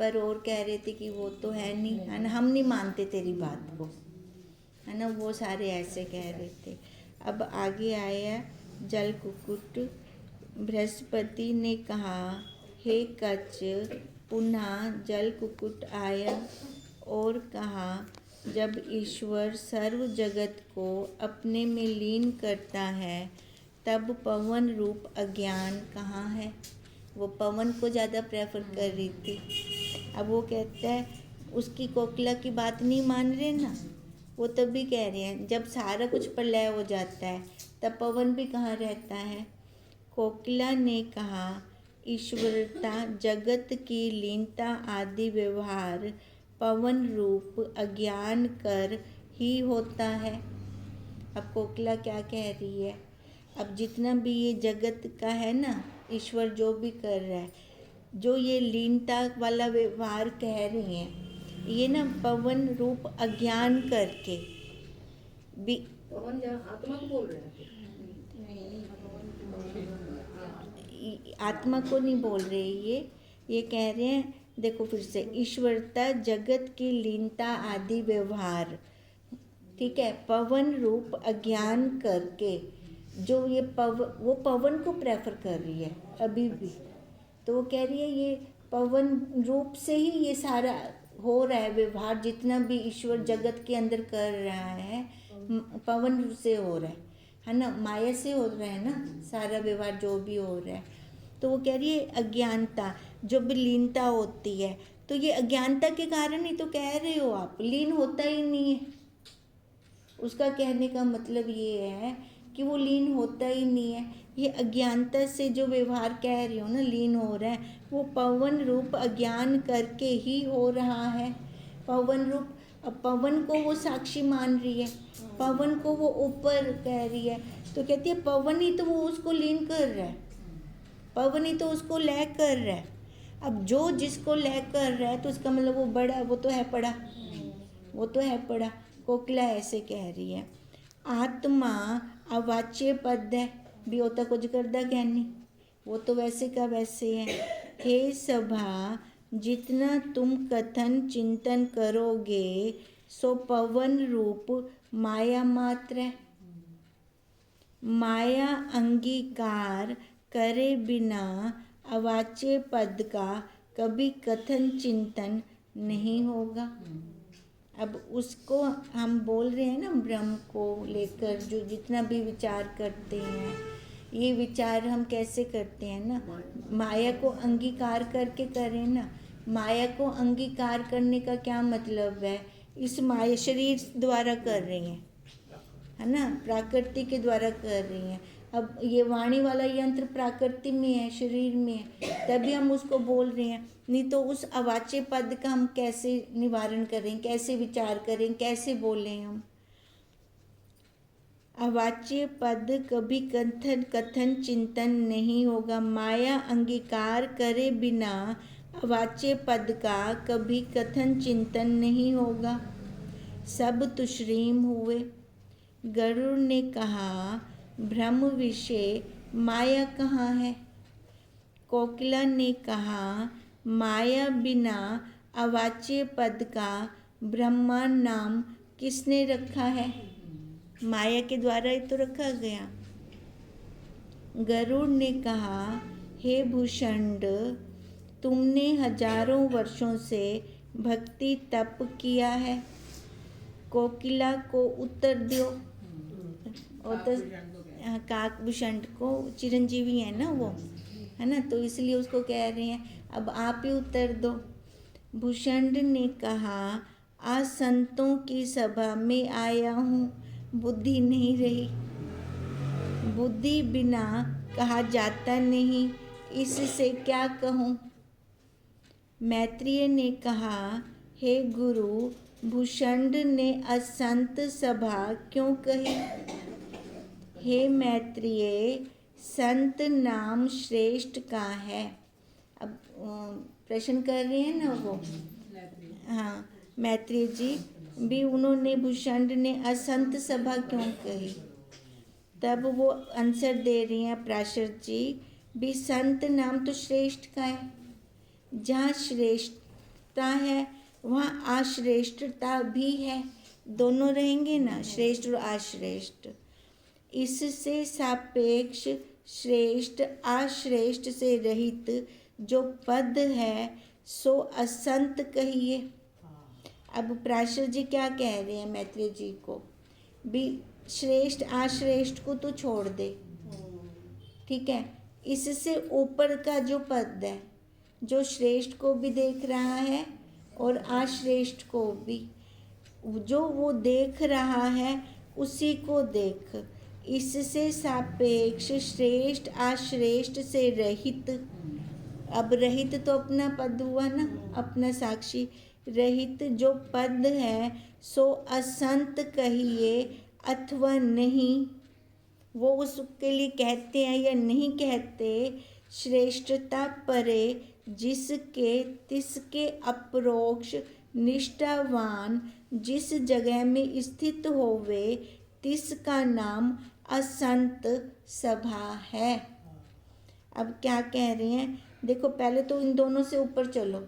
पर और कह रहे थे कि वो तो है नहीं, है ना, हम नहीं मानते तेरी बात को, है ना, वो सारे ऐसे कह रहे थे। अब आगे आया जल कुक्कुट। बृहस्पति ने कहा, हे कच, पुनः जल कुक्कुट आया और कहा, जब ईश्वर सर्व जगत को अपने में लीन करता है तब पवन रूप अज्ञान कहाँ है। वो पवन को ज़्यादा प्रेफर कर रही थी। अब वो कहता है, उसकी कोकिला की बात नहीं मान रहे ना, वो तभी कह रहे हैं जब सारा कुछ प्रलय हो जाता है तब पवन भी कहाँ रहता है। कोकिला ने कहा, ईश्वरता, जगत की लीनता आदि व्यवहार पवन रूप अज्ञान कर ही होता है। अब कोकिला क्या कह रही है, अब जितना भी ये जगत का है ना, ईश्वर जो भी कर रहा है, जो ये लीनता वाला व्यवहार कह रही हैं, ये ना पवन रूप अज्ञान करके भी। पवन जहाँ आत्मा को बोल रहे हैं, आत्मा को नहीं बोल रहे ये कह रहे हैं, देखो फिर से, ईश्वरता, जगत की लीनता आदि व्यवहार, ठीक है, पवन रूप अज्ञान करके, जो ये वो पवन को प्रेफर कर रही है अभी भी। तो वो कह रही है ये पवन रूप से ही ये सारा हो रहा है व्यवहार, जितना भी ईश्वर जगत के अंदर कर रहा है पवन रूप से हो रहा है ना, माया से हो रहा है ना सारा व्यवहार जो भी हो रहा है। तो वो कह रही है अज्ञानता, जो भी लीनता होती है, तो ये अज्ञानता के कारण ही तो कह रहे हो आप, लीन होता ही नहीं है। उसका कहने का मतलब ये है कि वो लीन होता ही नहीं है। ये अज्ञानता से जो व्यवहार कह रही हो ना, लीन हो रहा है, वो पवन रूप अज्ञान करके ही हो रहा है। पवन रूप, अब पवन को वो साक्षी मान रही है, पवन को वो ऊपर कह रही है, तो कहती है पवन ही तो वो उसको लीन कर रहा है, पवन ही तो उसको लय कर रहा है। अब जो जिसको लय कर रहा है तो उसका मतलब वो बड़ा, वो तो है पड़ा, वो तो है पड़ा। कोकिला ऐसे कह रही है। आत्मा अवाच्य पद है, भी होता कुछ करदा कहनी, वो तो वैसे का वैसे है। हे सभा, जितना तुम कथन चिंतन करोगे सो पवन रूप माया मात्र है। माया अंगीकार करे बिना अवाच्य पद का कभी कथन चिंतन नहीं होगा। अब उसको हम बोल रहे हैं ना, ब्रह्म को लेकर जो जितना भी विचार करते हैं, ये विचार हम कैसे करते हैं ना, माया को अंगीकार करके करें ना। माया को अंगीकार करने का क्या मतलब है, इस माया शरीर द्वारा कर रही हैं, है ना, प्रकृति के द्वारा कर रही हैं। अब ये वाणी वाला यंत्र प्रकृति में है, शरीर में है, तभी हम उसको बोल रहे हैं, नहीं तो उस अवाच्य पद का हम कैसे निवारण करें, कैसे विचार करें, कैसे बोलें हम। अवाच्य पद कभी कथन चिंतन नहीं होगा। माया अंगीकार करे बिना अवाच्य पद का कभी कथन चिंतन नहीं होगा। सब तुश्रीम हुए। गरुड़ ने कहा, ब्रह्म विषय माया कहाँ है। कोकिला ने कहा, माया बिना अवाच्य पद का ब्रह्मा नाम किसने रखा है। माया के द्वारा ही तो रखा गया। गरुड़ ने कहा, हे भूषंड, तुमने हजारों वर्षों से भक्ति तप किया है, कोकिला को उत्तर दो। और तो काकभूषण को चिरंजीवी है ना वो, है ना, तो इसलिए उसको कह रहे हैं अब आप ही उत्तर दो। भूषण ने कहा, आज संतों की सभा में आया हूँ, बुद्धि नहीं रही। बुद्धि बिना कहा जाता नहीं, इससे क्या कहूँ। मैत्रेय ने कहा, हे गुरु, भूषण ने असंत सभा क्यों कही। हे मैत्रेय, संत नाम श्रेष्ठ का है। अब प्रश्न कर रहे हैं ना वो, हाँ मैत्रेय जी भी, उन्होंने भूषण ने असंत सभा क्यों कही। तब वो आंसर दे रही हैं पराशर जी भी, संत नाम तो श्रेष्ठ का है। जहाँ श्रेष्ठ श्रेष्ठता है वहाँ अश्रेष्ठता भी है, दोनों रहेंगे ना, श्रेष्ठ और अश्रेष्ठ। इससे सापेक्ष श्रेष्ठ अश्रेष्ठ से रहित जो पद है सो असंत कहिए। अब पराशर जी क्या कह रहे हैं मैत्रेय जी को, भी श्रेष्ठ अश्रेष्ठ को तो छोड़ दे, ठीक है, इससे ऊपर का जो पद है जो श्रेष्ठ को भी देख रहा है और अश्रेष्ठ को भी, जो वो देख रहा है उसी को देख। इससे सापेक्ष श्रेष्ठ अश्रेष्ठ से रहित, अब रहित तो अपना पद हुआ ना, अपना साक्षी, रहित जो पद है सो असंत कहिए अथवा नहीं, वो उसके लिए कहते हैं या नहीं कहते। श्रेष्ठता परे जिसके तिसके अपरोक्ष निष्ठावान जिस जगह में स्थित होवे तिसका नाम असंत सभा है। अब क्या कह रहे हैं, देखो पहले तो इन दोनों से ऊपर चलो,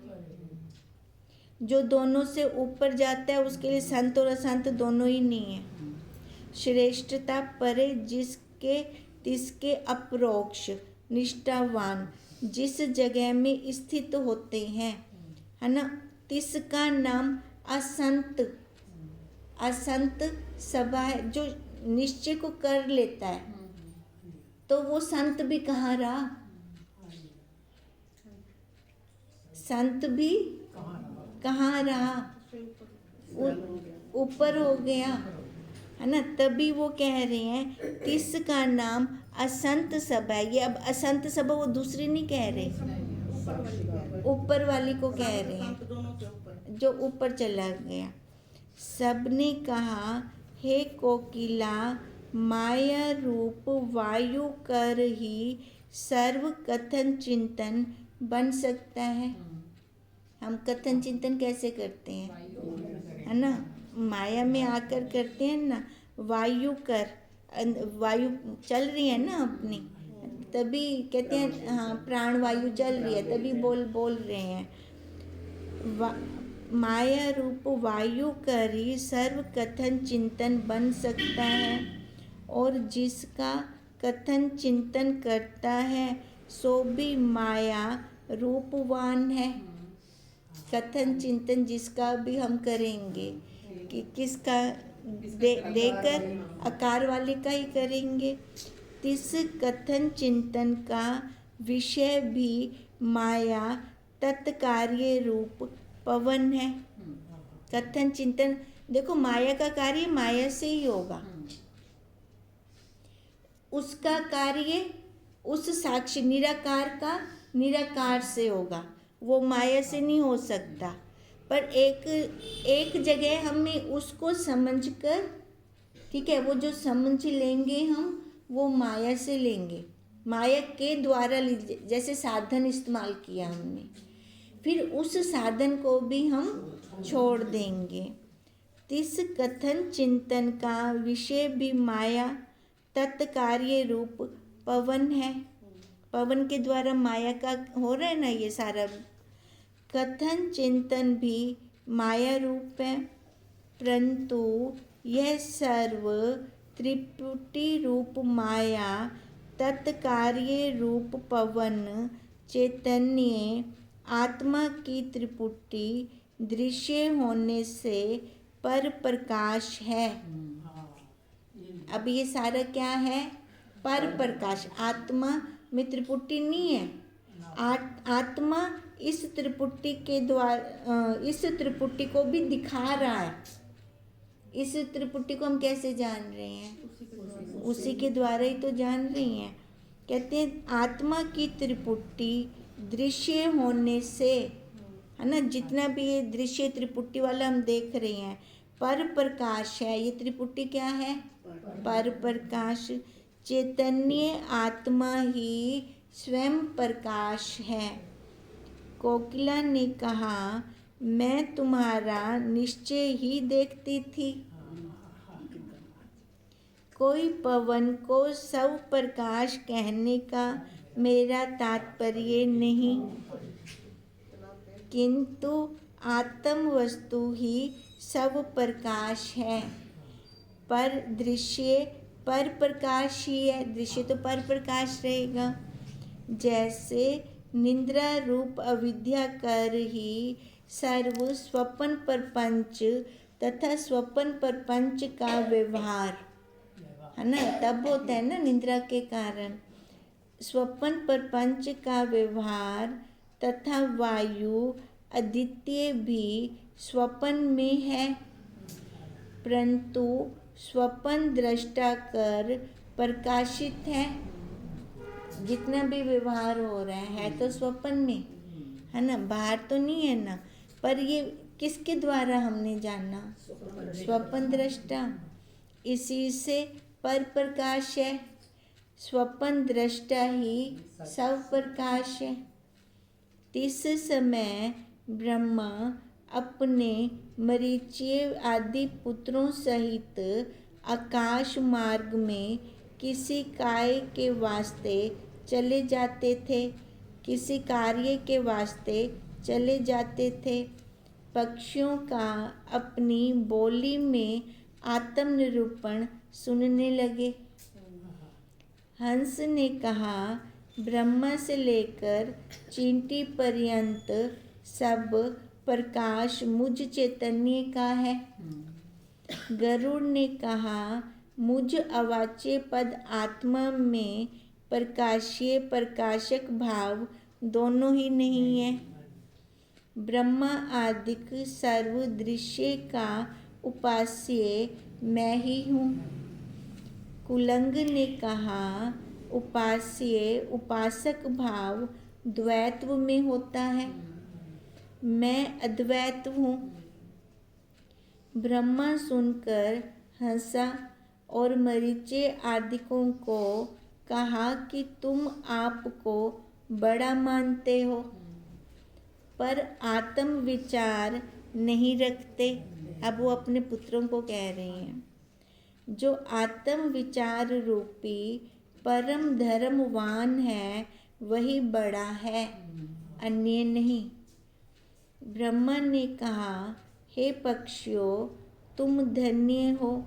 जो दोनों से ऊपर जाता है उसके लिए संत और असंत दोनों ही नहीं है। श्रेष्ठता परे जिसके तिसके अपरोक्ष निष्ठावान जिस जगह में स्थित होते हैं, है ना, तिसका नाम असंत, असंत सभा है। जो निश्चय को कर लेता है तो वो संत भी कहाँ रहा, संत भी कहाँ रहा, ऊपर हो गया, है ना। तभी वो कह रहे हैं तिसका नाम असंत सभा है। ये अब असंत सभा वो दूसरी नहीं कह रहे, ऊपर वाली को कह रहे हैं, जो ऊपर चला गया। सबने कहा हे कोकिला माया रूप वायु कर ही सर्व कथन चिंतन बन सकता है। हम कथन चिंतन कैसे करते हैं, है ना, माया में आकर करते हैं ना। वायु कर, वायु चल रही है ना अपनी, तभी कहते हैं हाँ प्राण वायु चल रही है तभी बोल रहे हैं। माया रूप वायु करी सर्व कथन चिंतन बन सकता है, और जिसका कथन चिंतन करता है सो भी माया रूपवान है। कथन चिंतन जिसका भी हम करेंगे कि किसका देकर आकार वाले का ही करेंगे। तिस कथन चिंतन का विषय भी माया तत्कार्य रूप पवन है। कथन चिंतन देखो माया का कार्य माया से ही होगा, उसका कार्य उस साक्षी निराकार का निराकार से होगा, वो माया से नहीं हो सकता। पर एक जगह हमें उसको समझकर, ठीक है, वो जो समझ लेंगे हम वो माया से लेंगे, माया के द्वारा जैसे साधन इस्तेमाल किया हमने, फिर उस साधन को भी हम छोड़ देंगे। तिस कथन चिंतन का विषय भी माया तत्कार्य रूप पवन है। पवन के द्वारा माया का हो रहा है ना ये सारा। कथन चिंतन भी माया रूप है, परंतु यह सर्व त्रिपुटी रूप माया तत्कार्य रूप पवन चैतन्य आत्मा की त्रिपुटी दृश्य होने से पर प्रकाश है। अब ये सारा क्या है, पर प्रकाश। आत्मा में त्रिपुटी नहीं है, आत्मा इस त्रिपुटी के द्वारा इस त्रिपुटी को भी दिखा रहा है। इस त्रिपुटी को हम कैसे जान रहे हैं, उसी के द्वारा ही तो जान रही हैं। कहते हैं आत्मा की त्रिपुटी दृश्य होने से, है ना, जितना भी ये दृश्य त्रिपुटी वाला हम देख रहे हैं पर प्रकाश है। ये त्रिपुटी क्या है, पर प्रकाश। चैतन्य आत्मा ही स्वयं प्रकाश है। कोकिला ने कहा मैं तुम्हारा निश्चय ही देखती थी, कोई पवन को सब प्रकाश कहने का मेरा तात्पर्य नहीं, किंतु आत्म वस्तु ही सब प्रकाश है। पर दृश्य पर प्रकाश ही है, दृश्य तो पर प्रकाश रहेगा। जैसे निद्रा रूप अविद्या कर ही सर्व स्वप्न प्रपंच तथा स्वप्न प्रपंच का व्यवहार, है ना, तब होता है ना निद्रा के कारण स्वप्न प्रपंच का व्यवहार, तथा वायु अद्वितीय भी स्वप्न में है, परंतु स्वप्न दृष्टा कर प्रकाशित है। जितना भी व्यवहार हो रहा है तो स्वप्न में, है ना, बाहर तो नहीं है ना। पर ये किसके द्वारा हमने जाना? स्वप्न दृष्टा। इसी से पर प्रकाश है। स्वप्न दृष्टा ही सब प्रकाश है। इस समय ब्रह्मा अपने मरीचि आदि पुत्रों सहित आकाश मार्ग में किसी कार्य के वास्ते चले जाते थे, किसी कार्य के वास्ते चले जाते थे। पक्षियों का अपनी बोली में आत्मनिरूपण सुनने लगे। हंस ने कहा, ब्रह्मा से लेकर चींटी पर्यंत सब प्रकाश मुझ चैतन्य का है। गरुड़ ने कहा, मुझ अवाच्य पद आत्मा में प्रकाशीय प्रकाशक भाव दोनों ही नहीं है। ब्रह्मा आदिक सर्व दृश्य का उपास्य मैं ही हूँ। कुलंग ने कहा, उपास्य उपासक भाव द्वैत्व में होता है, मैं अद्वैत हूँ। ब्रह्मा सुनकर हंसा और मरीचि आदिकों को कहा कि तुम आपको बड़ा मानते हो, पर आत्म विचार नहीं रखते। अब वो अपने पुत्रों को कह रही हैं, जो आत्म विचार रूपी परम धर्मवान है वही बड़ा है, अन्य नहीं। ब्रह्मा ने कहा, हे पक्षियों, तुम धन्य हो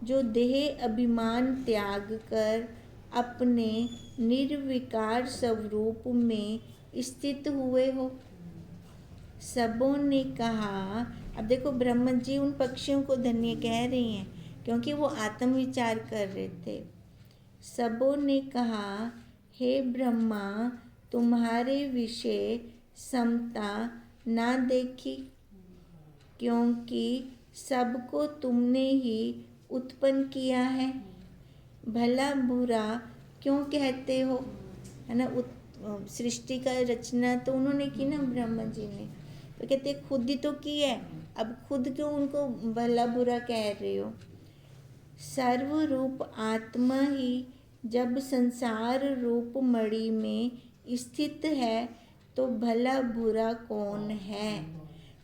जो देह अभिमान त्याग कर अपने निर्विकार स्वरूप में स्थित हुए हो। सबों ने कहा, अब देखो ब्रह्मा जी उन पक्षियों को धन्य कह रही हैं क्योंकि वो आत्मविचार कर रहे थे। सबों ने कहा, हे ब्रह्मा, तुम्हारे विषय समता ना देखी, क्योंकि सबको तुमने ही उत्पन्न किया है। भला बुरा क्यों कहते हो, है ना। सृष्टि का रचना तो उन्होंने की ना, ब्रह्मा जी ने, तो कहते खुद ही तो की है, अब खुद क्यों उनको भला बुरा कह रहे हो। सर्वरूप आत्मा ही जब संसार रूप मणि में स्थित है तो भला बुरा कौन है।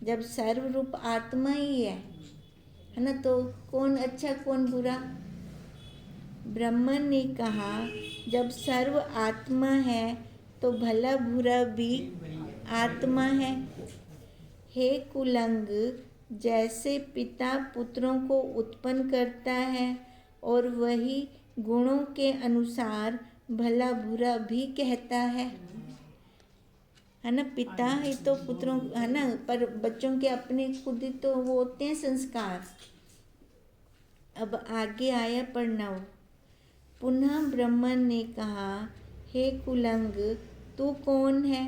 जब सर्वरूप आत्मा ही है ना, तो कौन अच्छा कौन बुरा। ब्रह्मा ने कहा, जब सर्व आत्मा है तो भला बुरा भी आत्मा है। हे कुलंग, जैसे पिता पुत्रों को उत्पन्न करता है और वही गुणों के अनुसार भला बुरा भी कहता है ना। पिता ही तो पुत्रों, है ना, पर बच्चों के अपने खुद ही तो वो होते हैं संस्कार। अब आगे आया प्रणव। पुनः ब्रह्मा ने कहा, हे कुलंग, तू कौन है।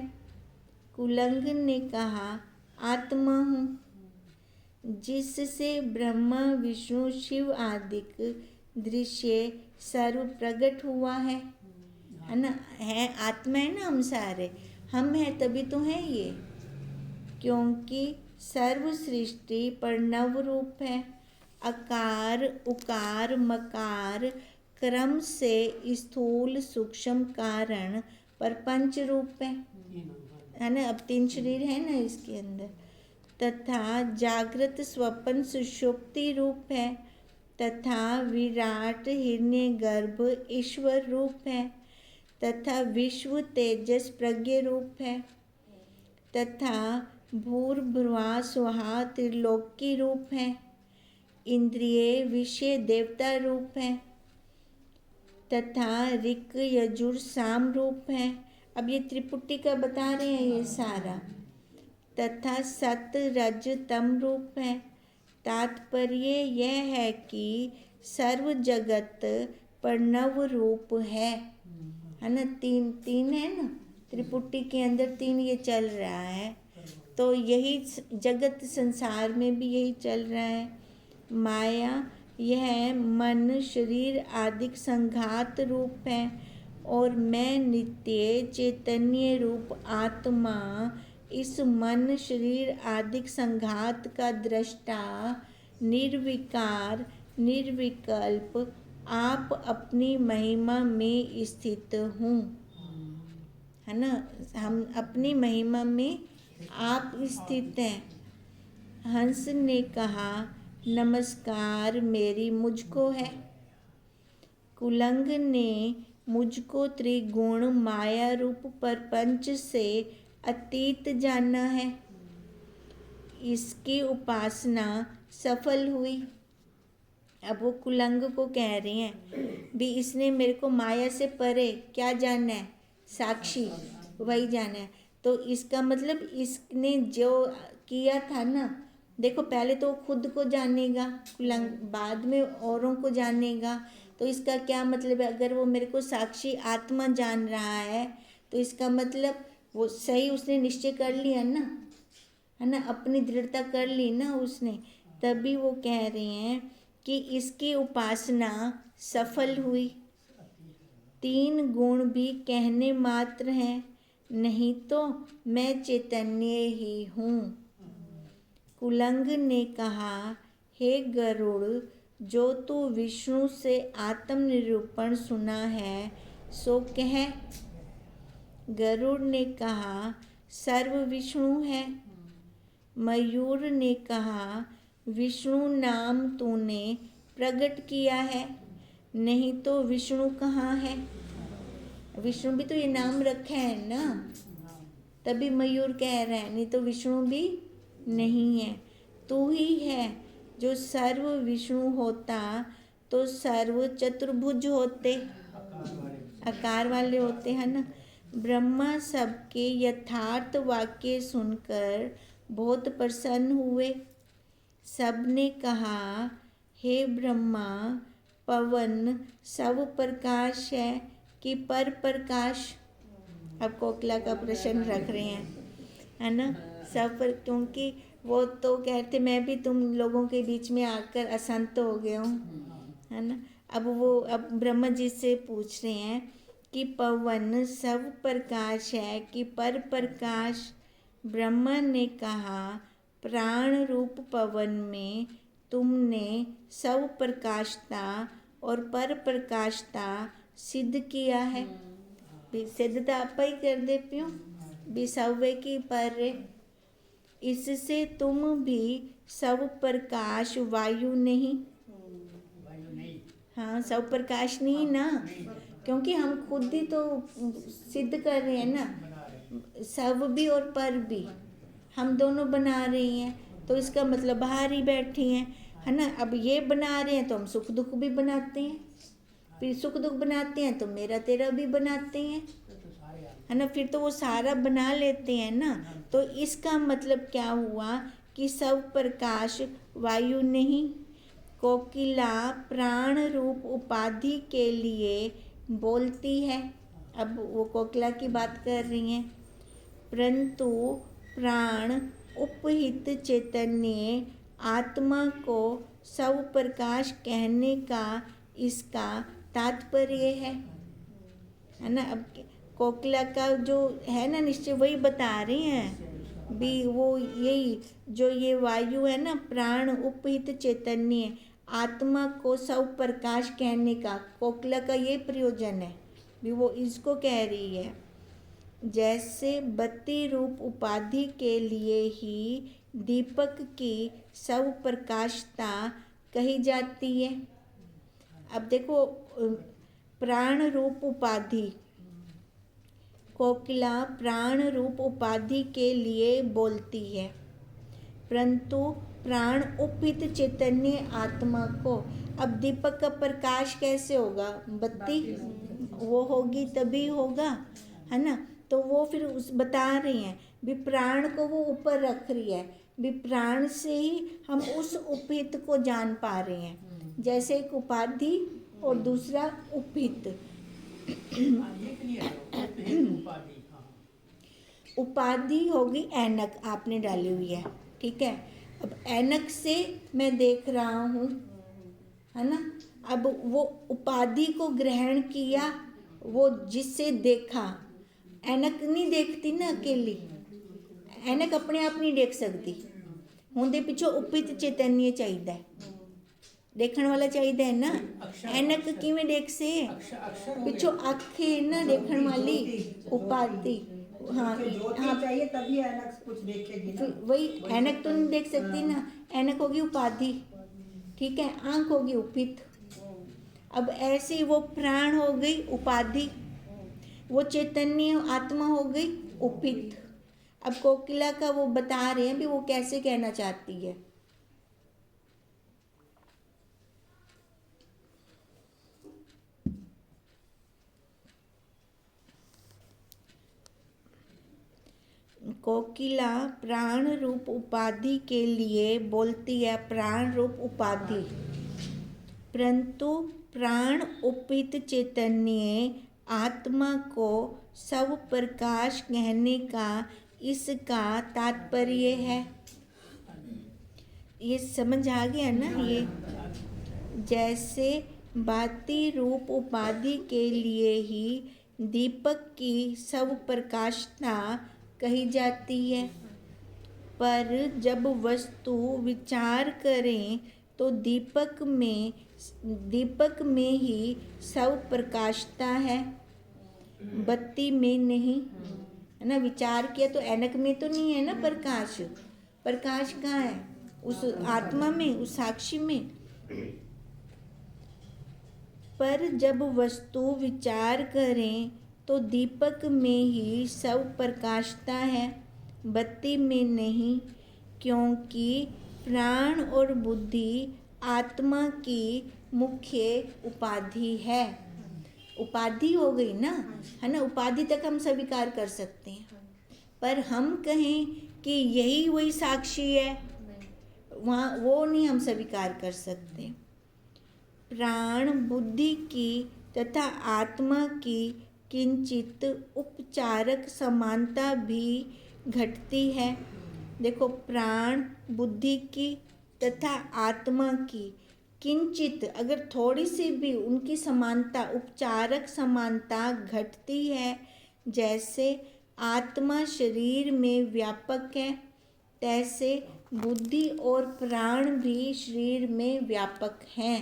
कुलंग ने कहा, आत्मा हूँ, जिससे ब्रह्मा विष्णु शिव आदिक दृश्य सर्व प्रकट हुआ है ना। है आत्मा है ना, हम सारे हम हैं तभी तो हैं ये, क्योंकि सर्व सृष्टि प्रणव रूप है। अकार उकार मकार क्रम से स्थूल सूक्ष्म कारण प्रपंच रूप है ना। अब 3 शरीर है ना इसके अंदर, तथा जागृत स्वप्न सुषुप्ति रूप है, तथा विराट हिरण्यगर्भ ईश्वर रूप है, तथा विश्व तेजस प्रज्ञ रूप है, तथा भूर्भुवः स्वः त्रिलोकी रूप है, इंद्रिय विषय देवता रूप है, तथा ऋक यजुर साम रूप है। अब ये त्रिपुटी का बता रहे हैं ये सारा। तथा सत रज तम रूप है। तात्पर्य यह है कि सर्व जगत प्रणव रूप है ना। तीन तीन है ना, त्रिपुटी के अंदर तीन ये चल रहा है। तो यही जगत संसार में भी यही चल रहा है। माया यह मन शरीर आदि संघात रूप है, और मैं नित्य चैतन्य रूप आत्मा इस मन शरीर आदि संघात का दृष्टा निर्विकार निर्विकल्प आप अपनी महिमा में स्थित हूँ, है ना। हम अपनी महिमा में आप स्थित हैं। हंस ने कहा नमस्कार मेरी मुझको है। कुलंग ने मुझको त्रिगुण माया रूप प्रपंच से अतीत जाना है। इसकी उपासना सफल हुई। अब वो कुलंग को कह रहे हैं भी इसने मेरे को माया से परे क्या जाना है, साक्षी वही जाना है। तो इसका मतलब इसने जो किया था ना, देखो पहले तो खुद को जानेगा कुलंग, बाद में औरों को जानेगा। तो इसका क्या मतलब है, अगर वो मेरे को साक्षी आत्मा जान रहा है तो इसका मतलब वो सही उसने निश्चय कर लिया ना, है ना, अपनी दृढ़ता कर ली ना उसने। तभी वो कह रहे हैं कि इसकी उपासना सफल हुई। तीन गुण भी कहने मात्र हैं, नहीं तो मैं चैतन्य ही हूँ। कुलंग ने कहा हे गरुड़, जो तू विष्णु से आत्मनिरूपण सुना है सो कह। गरुड़ ने कहा सर्व विष्णु है। मयूर ने कहा विष्णु नाम तूने प्रकट किया है, नहीं तो विष्णु कहाँ है। विष्णु भी तो ये नाम रखा है ना, तभी मयूर कह रहा है, नहीं तो विष्णु भी नहीं है। तू ही है। जो सर्व विष्णु होता तो सर्व चतुर्भुज होते, आकार वाले होते हैं ना। ब्रह्मा सबके यथार्थ वाक्य सुनकर बहुत प्रसन्न हुए। सबने कहा हे ब्रह्मा, पवन सब प्रकाश है कि पर प्रकाश। अब कोकिला का प्रश्न रख रहे हैं, है ना, सब पर, क्योंकि वो तो कहते मैं भी तुम लोगों के बीच में आकर असंत हो गया हूँ, है ना। अब ब्रह्मा जी से पूछ रहे हैं कि पवन सब प्रकाश है कि पर प्रकाश। ब्रह्मा ने कहा प्राण रूप पवन में तुमने सब प्रकाशता और पर प्रकाशता सिद्ध किया है। सिद्ध तो आप ही कर दे प्यों भी सब की पर। इससे तुम भी सब प्रकाश वायु नहीं, हाँ सब प्रकाश नहीं ना, क्योंकि हम खुद ही तो सिद्ध कर रहे हैं ना, सब भी और पर भी हम दोनों बना रहे हैं। तो इसका मतलब बाहर ही बैठी हैं, है ना। अब ये बना रहे हैं तो हम सुख दुख भी बनाते हैं, फिर सुख दुख बनाते हैं तो मेरा तेरा भी बनाते हैं, है ना। फिर तो वो सारा बना लेते हैं ना। तो इसका मतलब क्या हुआ कि सब प्रकाश वायु नहीं। कोकिला प्राण रूप उपाधि के लिए बोलती है। अब वो कोकिला की बात कर रही हैं। परंतु प्राण उपहित चैतन्य आत्मा को सब प्रकाश कहने का इसका तात्पर्य है ना। अब कोकिला का जो है ना निश्चय वही बता रही हैं भी, वो यही जो ये वायु है ना, प्राण उपहित चैतन्य आत्मा को सब प्रकाश कहने का कोकिला का ये प्रयोजन है भी, वो इसको कह रही है। जैसे बत्ती रूप उपाधि के लिए ही दीपक की सब प्रकाशता कही जाती है। अब देखो प्राण रूप उपाधि, कोकिला प्राण रूप उपाधि के लिए बोलती है, परंतु प्राण उपहित चैतन्य आत्मा को, अब दीपक का प्रकाश कैसे होगा? बत्ती वो होगी तभी होगा, है ना। तो वो फिर उस बता रही हैं भी प्राण को वो ऊपर रख रही है, भी प्राण से ही हम उस उपहित को जान पा रहे हैं। जैसे एक उपाधि और दूसरा उपहित। ये क्लियर है, उपहित उपाधि। हाँ। उपाधि होगी ऐनक, आपने डाली हुई है, ठीक है। अब ऐनक से मैं देख रहा हूँ, है ना। अब वो उपाधि को ग्रहण किया, वो जिससे देखा। ऐनक नहीं देखती ना अकेली, ऐनक अपने आप नहीं देख सकती, होंदे पिछो उपहित चैतन्य चाहिए, देखने वाला चाहिए है ना। ऐनक किवें देख से, पिछो आँखें ना देखने वाली उपाधि। हाँ हाँ, चाहिए तभी ऐनक कुछ देखेगी ना। वही ऐनक तो नहीं देख सकती ना, ऐनक होगी उपाधि, ठीक है, आँख होगी उपहित। अब ऐसे वो प्राण हो गई उपाधि, वो चैतन्य आत्मा हो गई उपहित। अब कोकिला का वो बता रहे हैं भी वो कैसे कहना चाहती है। कोकिला प्राण रूप उपाधि के लिए बोलती है, प्राण रूप उपाधि, परंतु प्राण उपहित चैतन्य आत्मा को सब प्रकाश कहने का इसका तात्पर्य है। ये समझ आ गया ना। ये जैसे बाती रूप उपाधि के लिए ही दीपक की सब प्रकाशता कही जाती है, पर जब वस्तु विचार करें तो दीपक में ही सब प्रकाशता है, बत्ती में नहीं, है ना। विचार किया तो ऐनक में तो नहीं है ना प्रकाश, प्रकाश कहाँ है? उस आत्मा में, उस साक्षी में। पर जब वस्तु विचार करें तो दीपक में ही सब प्रकाशता है, बत्ती में नहीं, क्योंकि प्राण और बुद्धि आत्मा की मुख्य उपाधि है। उपाधि हो गई ना, है ना। उपाधि तक हम स्वीकार कर सकते हैं, पर हम कहें कि यही वही साक्षी है, वहाँ वो नहीं हम स्वीकार कर सकते। प्राण बुद्धि की तथा आत्मा की किंचित उपचारक समानता भी घटती है। देखो, प्राण बुद्धि की तथा आत्मा की किंचित, अगर थोड़ी सी भी उनकी समानता, उपचारक समानता घटती है, जैसे आत्मा शरीर में व्यापक है, तैसे बुद्धि और प्राण भी शरीर में व्यापक हैं।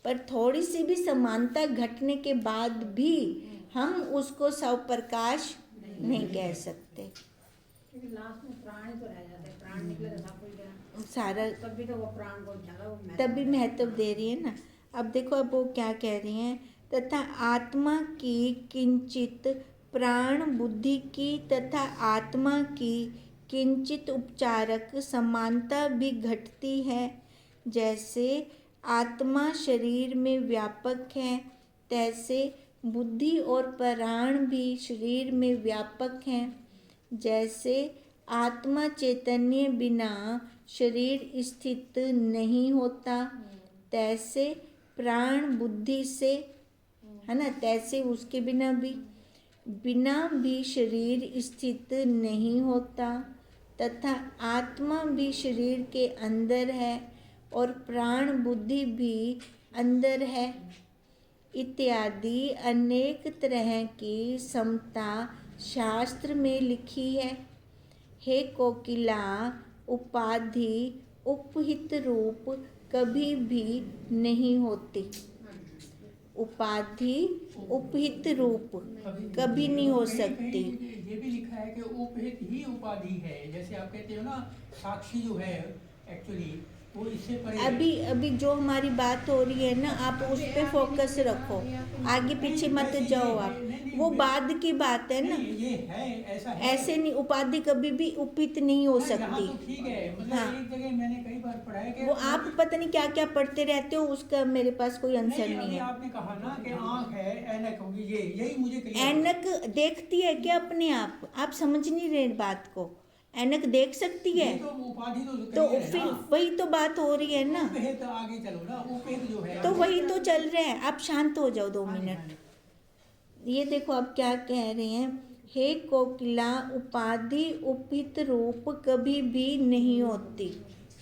पर थोड़ी सी भी समानता घटने के बाद भी हम उसको स्वप्रकाश नहीं कह सकते। क्योंकि लास्ट में प्राण ही तो रह जाते हैं, प्राण निकले तो सब कुछ गया सारा तभी तो वो प्राण को ज़्यादा तभी महत्व दे रही है ना। अब देखो, अब वो क्या कह रही हैं, तथा आत्मा की किंचित, प्राण बुद्धि की तथा आत्मा की किंचित उपचारक समानता भी घटती है, जैसे आत्मा शरीर में व्यापक है, तैसे बुद्धि और प्राण भी शरीर में व्यापक हैं। जैसे आत्मा चैतन्य बिना शरीर स्थित नहीं होता, तैसे प्राण बुद्धि से, है ना, तैसे उसके बिना भी शरीर स्थित नहीं होता, तथा आत्मा भी शरीर के अंदर है और प्राण बुद्धि भी अंदर है, इत्यादि अनेक तरह की समता शास्त्र में लिखी है। हे कोकिला, उपाधि उपहित रूप कभी भी नहीं होती। उपाधि उपहित रूप कभी नहीं हो सकती। ये भी लिखा है कि उपहित ही उपाधि है। जैसे आप कहते हो ना, साक्षी जो है एक्चुअली वो इससे परे है। अभी जो हमारी बात हो रही है ना, आप उस पे फोकस रखो, आगे पीछे मत वैसे ये जाओ है, आप। नहीं, वो मैं- बाद की बात है ना। नहीं, ये है, ऐसा है। ऐसे नहीं, उपाधि कभी भी उपहित नहीं हो हाँ, यहाँ सकती। तो ठीक है, मतलब हाँ, एक जगह मैंने कई बार पढ़ा है कि वो आप पता नहीं क्या क्या पढ़ते रहते हो, उसका मेरे पास कोई आंसर नहीं, नहीं अभी है। आपने कहा ना कि आंख है, ऐनक होगी, ये यही मुझे क्लियर ऐनक देखती है क्या अपने आप समझ नहीं रहे बात को। ऐनक देख सकती है, ये तो उपाधि तो तो क्लियर है फिर ना। वही तो बात हो रही है ना। उपहित आगे चलो ना, उपहित जो है तो वही तो चल रहा है, आप शांत हो जाओ 2 हाँ जी, हाँ मिनट। जी। ये देखो अब क्या कह रहे हैं, हे कोकिला, उपाधि उपहित रूप कभी भी नहीं होती,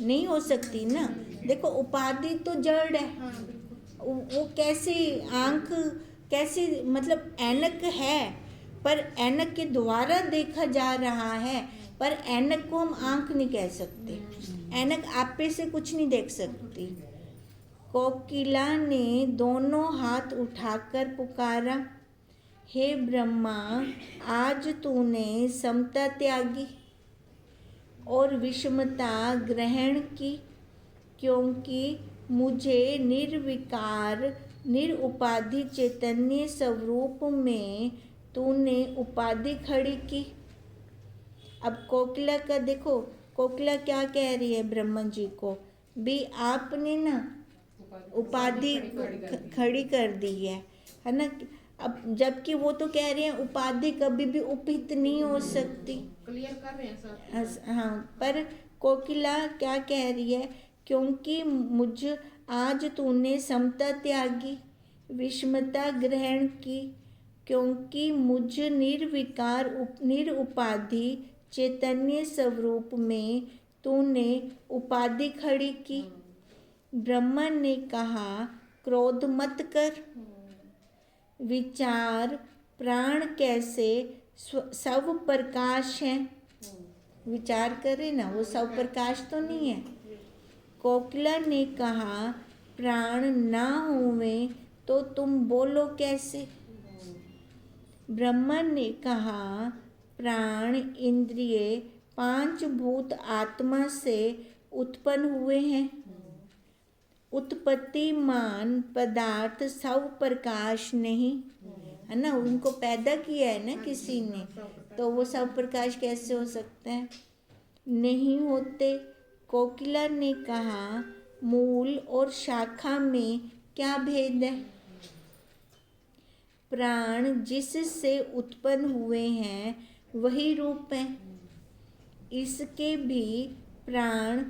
नहीं हो सकती ना। देखो उपाधि तो जड़ है, वो कैसे आंख, कैसे मतलब ऐनक है, पर ऐनक के द्वारा देखा जा रहा है, पर ऐनक को हम आंख नहीं कह सकते। ऐनक आपे से कुछ नहीं देख सकती। कोकिला ने दोनों हाथ उठाकर पुकारा, हे ब्रह्मा, आज तूने समता त्यागी और विषमता ग्रहण की, क्योंकि मुझे निर्विकार निरुपाधि चैतन्य स्वरूप में तूने उपाधि खड़ी की। अब कोकिला का देखो, कोकिला क्या कह रही है ब्रह्मा जी को, भी आपने ना उपाधि खड़ी कर दी है ना। अब जबकि वो तो कह रहे हैं उपाधि कभी भी उपहित नहीं हो सकती। क्लियर कर रहे हैं सब। हाँ, पर कोकिला क्या कह रही है, क्योंकि मुझ आज तूने समता त्यागी, विषमता ग्रहण की, क्योंकि मुझ निर्विकार निरुपाधि चैतन्य स्वरूप में तूने उपाधि खड़ी की। ब्रह्मा ने कहा, क्रोध मत कर, विचार प्राण कैसे सब प्रकाश है। विचार करे ना, वो सब प्रकाश तो नहीं है। कोकिला ने कहा, प्राण ना होवे तो तुम बोलो कैसे। ब्रह्मा ने कहा, प्राण इंद्रिय 5 भूत आत्मा से उत्पन्न हुए हैं। उत्पत्तिमान पदार्थ सब प्रकाश नहीं है ना, उनको पैदा किया है ना किसी ने, तो वो सब प्रकाश कैसे हो सकते हैं, नहीं होते। कोकिला ने कहा, मूल और शाखा में क्या भेद है। प्राण जिससे उत्पन्न हुए हैं वही रूप है, इसके भी प्राण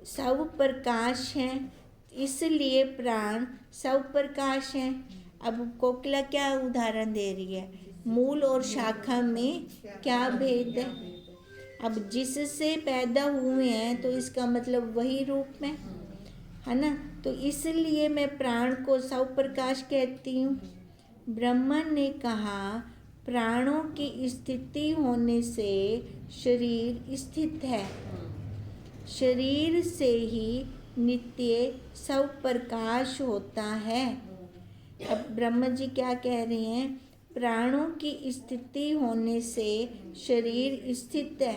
सब प्रकाश हैं, इसलिए प्राण सब प्रकाश हैं। अब कोकिला क्या उदाहरण दे रही है, मूल और शाखा में क्या भेद है। अब जिससे पैदा हुए हैं तो इसका मतलब वही रूप है ना, तो इसलिए मैं प्राण को सब प्रकाश कहती हूँ। ब्रह्मा ने कहा, प्राणों की स्थिति होने से शरीर स्थित है, शरीर से ही नित्य सब प्रकाश होता है। अब ब्रह्मा जी क्या कह रहे हैं, प्राणों की स्थिति होने से शरीर स्थित है,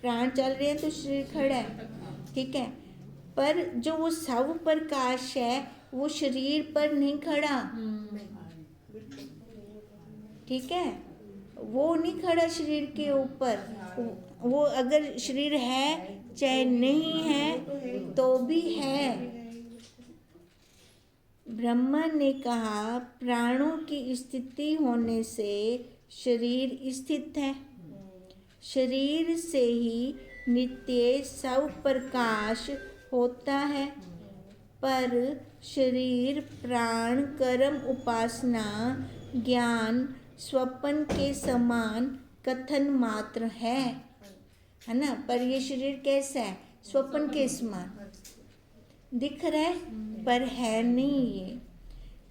प्राण चल रहे हैं तो शरीर खड़ा है, ठीक है। पर जो वो सब प्रकाश है वो शरीर पर नहीं खड़ा, ठीक है, वो नहीं खड़ा शरीर के ऊपर। वो अगर शरीर है चाहे नहीं है तो भी है। ब्रह्मा ने कहा, प्राणों की स्थिति होने से शरीर स्थित है, शरीर से ही नित्य सब प्रकाश होता है, पर शरीर प्राण कर्म उपासना ज्ञान स्वप्न के समान कथन मात्र है ना। पर ये शरीर कैसा है, स्वप्न के समान दिख रहा है पर है नहीं। ये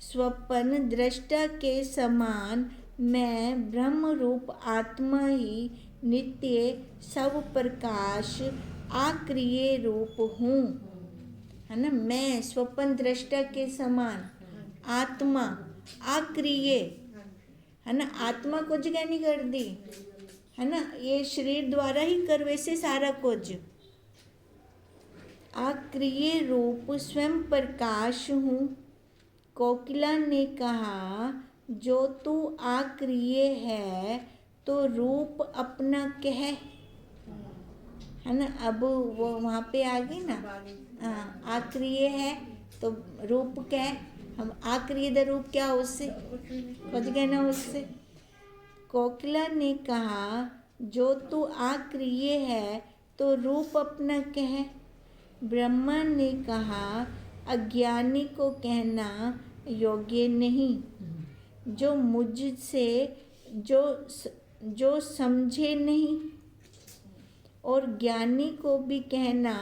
स्वप्न दृष्टा के समान मैं ब्रह्म रूप आत्मा ही नित्य सब प्रकाश आक्रिय रूप हूँ, है ना। मैं स्वप्न दृष्टा के समान आत्मा आक्रिय, है ना, आत्मा को जगह नहीं कर दी, है ना, ये शरीर द्वारा ही करवे से सारा कुछ। अक्रिय रूप स्वयं प्रकाश हूँ। कोकिला ने कहा, जो तू अक्रिय है तो रूप अपना कह, है ना। अब वो वहाँ पे आ गई ना, हाँ, अक्रिय है तो रूप कह। हम अक्रिय द रूप क्या उससे खोज गए ना उससे। कोकिला ने कहा, जो तू अक्रिय है तो रूप अपना कह। ब्रह्मा ने कहा, अज्ञानी को कहना योग्य नहीं। जो मुझसे जो समझे नहीं, और ज्ञानी को भी कहना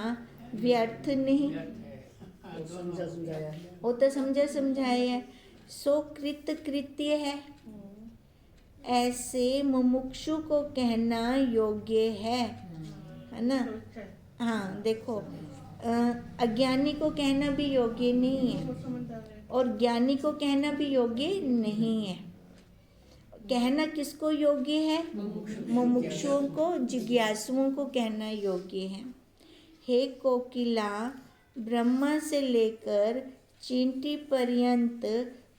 व्यर्थ नहीं। समझा समझाया वो तो समझा समझाया है। सो कृत कृत्य है, ऐसे मुमुक्षु को कहना योग्य है ना। हाँ देखो, अज्ञानी को कहना भी योग्य नहीं है और ज्ञानी को कहना भी योग्य नहीं है। कहना किसको योग्य है? मुमुक्षुओं को, जिज्ञासुओं को कहना योग्य है। हे कोकिला, ब्रह्मा से लेकर चींटी पर्यंत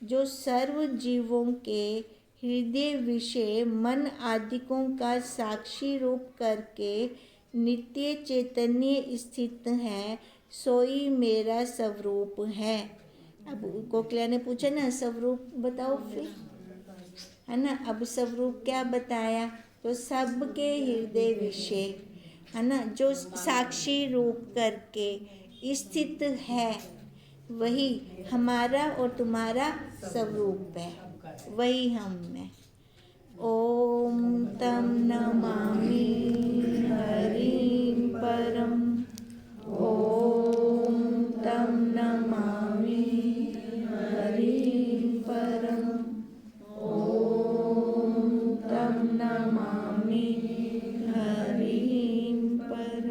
जो सर्व जीवों के हृदय विषय मन आदिकों का साक्षी रूप करके नित्य चैतन्य स्थित है, सोई मेरा स्वरूप है। अब कोकिला ने पूछा ना, स्वरूप बताओ फिर, है ना। अब स्वरूप क्या बताया? तो सबके हृदय विषय, है ना, जो साक्षी रूप करके स्थित है, वही हमारा और तुम्हारा स्वरूप है, वही हम हैं। ओम तम नमामि हरि